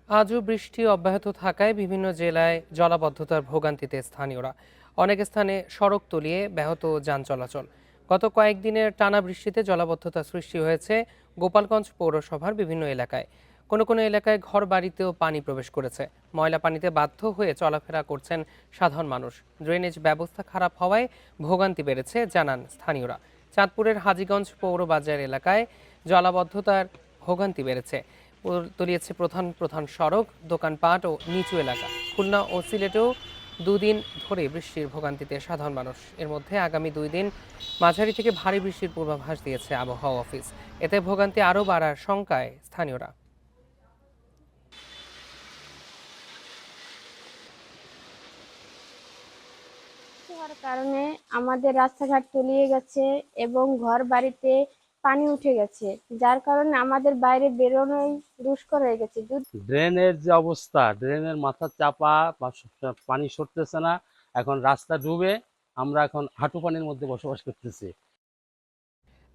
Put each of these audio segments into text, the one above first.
আজও বৃষ্টি অব্যাহত থাকায় বিভিন্ন জেলায় জলাবদ্ধতার ভোগান্তিতে স্থানীয়রা। অনেক স্থানে সড়ক তলিয়ে ব্যাহত যান চলাচল। গত কয়েকদিনের টানা বৃষ্টিতে জলাবদ্ধতা সৃষ্টি হয়েছে গোপালগঞ্জ পৌরসভার বিভিন্ন এলাকায়। কোনো কোনো এলাকায় ঘর বাড়িতেও পানি প্রবেশ করেছে। ময়লা পানিতে বাধ্য হয়ে চলাফেরা করছেন সাধারণ মানুষ। ড্রেনেজ ব্যবস্থা খারাপ হওয়ায় ভোগান্তি বেড়েছে জানান স্থানীয়রা। চাঁদপুরের হাজীগঞ্জ পৌর বাজার এলাকায় জলাবদ্ধতার ভোগান্তি বেড়েছে, তলিয়েছে প্রধান প্রধান সড়ক, দোকানপাট ও নিচু এলাকা। খুলনা ও সিলেটেও দুদিন ধরে বৃষ্টির ভোগান্তিতে সাধারণ মানুষ। এর মধ্যে আগামী 2 দিন মাঝারি থেকে ভারী বৃষ্টির পূর্বাভাস দিয়েছে আবহাওয়া অফিস। এতে ভোগান্তি আরও বাড়ার শঙ্কায় স্থানীয়রা। হওয়ার কারণে আমাদের রাস্তাঘাট তলিয়ে গেছে এবং ঘর বাড়িতে পানি উঠে গেছে, যার কারণে আমাদের বাইরে বেরোনোই দুষ্কর হয়ে গেছে। ড্রেনের যে অবস্থা, ড্রেনের মাথা চাপা বা পানি সরতেছে না। এখন রাস্তা ডুবে, আমরা এখন হাঁটু পানির মধ্যে বসবাস করতেছি।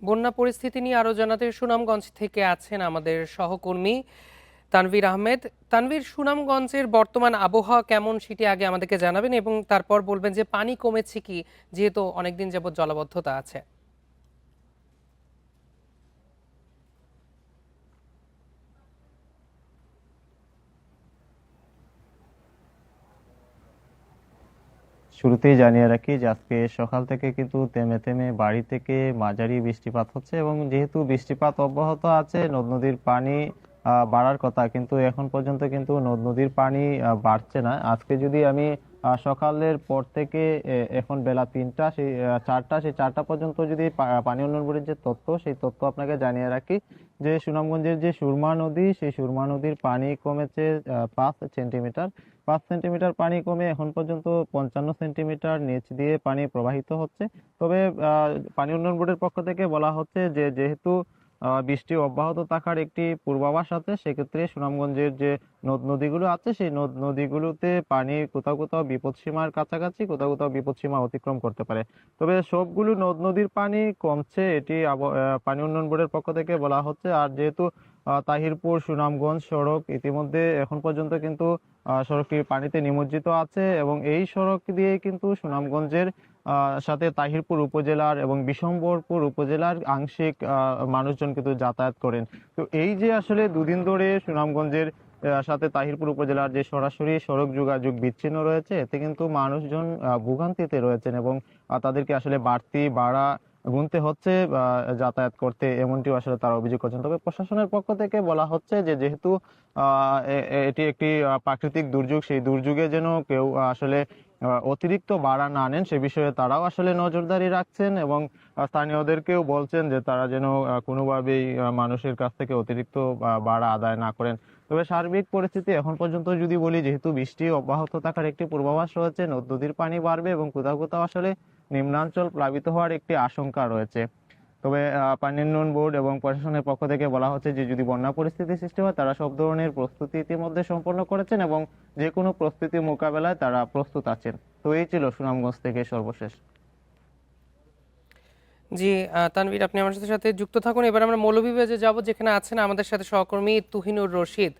বন্যা পরিস্থিতি নিয়ে আরও জানাতে সুনামগঞ্জ থেকে আছেন আমাদের সহকর্মী তানভীর আহমেদ। তানভীর, সুনামগঞ্জের বর্তমান আবহাওয়া কেমন সেটি আগে আমাদেরকে জানাবেন এবং তারপর বলবেন যে পানি কমেছে কি, যেহেতু অনেকদিন যাবৎ জলাবদ্ধতা আছে। শুরুতেই জানিয়ে রাখি যে আজকে সকাল থেকে কিন্তু থেমে থেমে বাড়ি থেকে মাঝারি বৃষ্টিপাত হচ্ছে, এবং যেহেতু বৃষ্টিপাত অব্যাহত আছে, নদ নদীর পানি বাড়ার কথা, কিন্তু এখন পর্যন্ত কিন্তু নদ নদীর পানি বাড়ছে না। আজকে যদি আমি সকালের পর থেকে এখন বেলা 3টা, সেই 4টা, সেই 4টা পর্যন্ত যদি পানি উন্নয়ন বোর্ডের যে তথ্য, সেই তথ্য আপনাকে জানিয়ে রাখি যে সুনামগঞ্জের যে সুরমা নদী, সেই সুরমা নদীর পানি কমেছে 5 সেন্টিমিটার। 5 সেন্টিমিটার পানি কমে এখন পর্যন্ত 55 সেন্টিমিটার নিচ দিয়ে পানি প্রবাহিত হচ্ছে। তবে পানি উন্নয়ন বোর্ডের পক্ষ থেকে বলা হচ্ছে যে যেহেতু বৃষ্টি অব্যাহত থাকার একটি পূর্বাভাস আছে, সেক্ষেত্রে সুনামগঞ্জের যে নদ নদীগুলো আছে, সেই নদ নদীগুলোতে পানি কোথাও কোথাও বিপদসীমার কাছাকাছি, কোথাও কোথাও বিপদসীমা অতিক্রম করতে পারে। তবে সবগুলো নদ নদীর পানি কমছে, এটি পানি উন্নয়ন বোর্ডের পক্ষ থেকে বলা হচ্ছে। আর যেহেতু তাহিরপুর সুনামগঞ্জ সড়ক ইতিমধ্যে এখন পর্যন্ত কিন্তু সড়কটি পানিতে নিমজ্জিত আছে, এবং এই সড়ক দিয়ে কিন্তু সুনামগঞ্জের সাথে তাহিরপুর উপজেলার এবং বিশম্বরপুর উপজেলার আংশিক মানুষজন কিন্তু যাতায়াত করেন। তো এই যে আসলে দুদিন ধরে সুনামগঞ্জের সাথে তাহিরপুর উপজেলার যে সরাসরি সড়ক যোগাযোগ বিচ্ছিন্ন রয়েছে, এতে কিন্তু মানুষজন ভোগান্তিতে রয়েছেন, এবং তাদেরকে আসলে বাড়তি ভাড়া গুনতে হচ্ছে যাতায়াত করতে, এমনটিও আসলে তারা অভিযোগ করছেন। তবে প্রশাসনের পক্ষ থেকে বলা হচ্ছে যে যেহেতু এটি একটি প্রাকৃতিক দুর্যোগ, সেই দুর্যোগে যেন কেউ আসলে অতিরিক্ত ভাড়া না নেন, সে বিষয়ে তারাও আসলে নজরদারি রাখছেন, এবং স্থানীয়দেরকেও বলছেন যে তারা যেন কোনোভাবেই মানুষের কাছ থেকে অতিরিক্ত ভাড়া আদায় না করেন। তবে সার্বিক পরিস্থিতি এখন পর্যন্ত যদি বলি, যেহেতু বৃষ্টি অব্যাহত থাকার একটি পূর্বাভাস রয়েছে, নদ নদীর পানি বাড়বে এবং কোথাও কোথাও আসলে নিম্নাঞ্চল প্লাবিত হওয়ার একটি আশঙ্কা রয়েছে। তবে পানি উন্নয়ন বোর্ড এবং প্রশাসনের পক্ষ থেকে বলা হচ্ছে যে যদি বন্যা পরিস্থিতি সৃষ্টি হয়, তারা সব ধরনের প্রস্তুতি ইতিমধ্যে সম্পন্ন করেছেন, এবং যে কোনো পরিস্থিতি মোকাবেলায় তারা প্রস্তুত আছেন। তো এই ছিল সুনামগঞ্জ থেকে সর্বশেষ। জি, তানভীর, আপনি আমার সাথে সাথে যুক্ত থাকুন। এবার আমরা মৌলভীবাজারে যাব, যেখানে আছেন আমাদের সাথে সহকর্মী তুহিনুর রশিদ।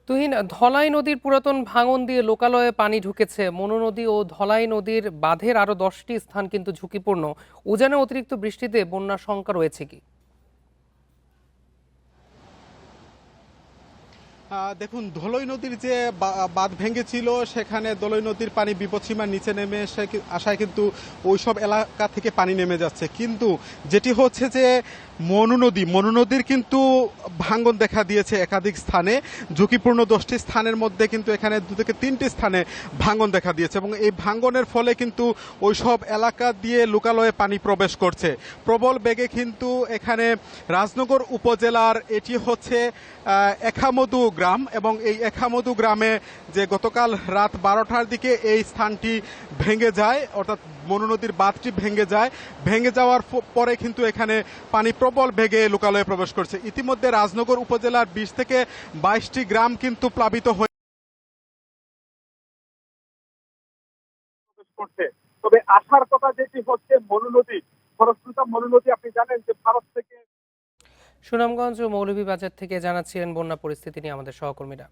তুহিন, ধলাই নদীর পুরাতন ভাঙন দিয়ে লোকালয়ে পানি ঢুকেছে। মনু নদী ও ধলাই নদীর বাঁধের আরো 10টি স্থান কিন্তু ঝুঁকিপূর্ণ। উজানে অতিরিক্ত বৃষ্টিতে বন্যার শঙ্কা রয়েছে কি? দেখুন, ধলই নদীর যে বাঁধ ভেঙেছিল, সেখানে ধলই নদীর পানি বিপদসীমার নিচে নেমে আসায় কিন্তু ওইসব এলাকা থেকে পানি নেমে যাচ্ছে। কিন্তু যেটি হচ্ছে যে মনু নদীর কিন্তু ভাঙ্গন দেখা দিয়েছে একাধিক স্থানে। ঝুঁকিপূর্ণ 10টি স্থানের মধ্যে কিন্তু এখানে 2 থেকে 3টি স্থানে ভাঙ্গন দেখা দিয়েছে, এবং এই ভাঙ্গনের ফলে কিন্তু ওইসব এলাকা দিয়ে লোকালয়ে পানি প্রবেশ করছে প্রবল বেগে। কিন্তু এখানে রাজনগর উপজেলার এটি হচ্ছে এখামধু গ্রাম, এবং এই এখামধু গ্রামে যে গতকাল রাত 12টার দিকে এই স্থানটি ভেঙে যায়, অর্থাৎ মনু নদীর বাঁধটি ভেঙে যাওয়ার পরে কিন্তু এখানে পানি প্রবল বেগে লোকালয়ে প্রবেশ করছে। ইতিমধ্যে রাজনগর উপজেলার 20 থেকে 22টি গ্রাম কিন্তু প্লাবিত হয়ে করছে। তবে আসার কথা যেটি হচ্ছে মনু নদী, খরস্রোতা মনু নদী, আপনি জানেন যে ভারত থেকে সুনামগঞ্জ ও মৌলভীবাজার থেকে জানাচ্ছিলেন বন্যা পরিস্থিতি নিয়ে আমাদের সহকর্মীরা।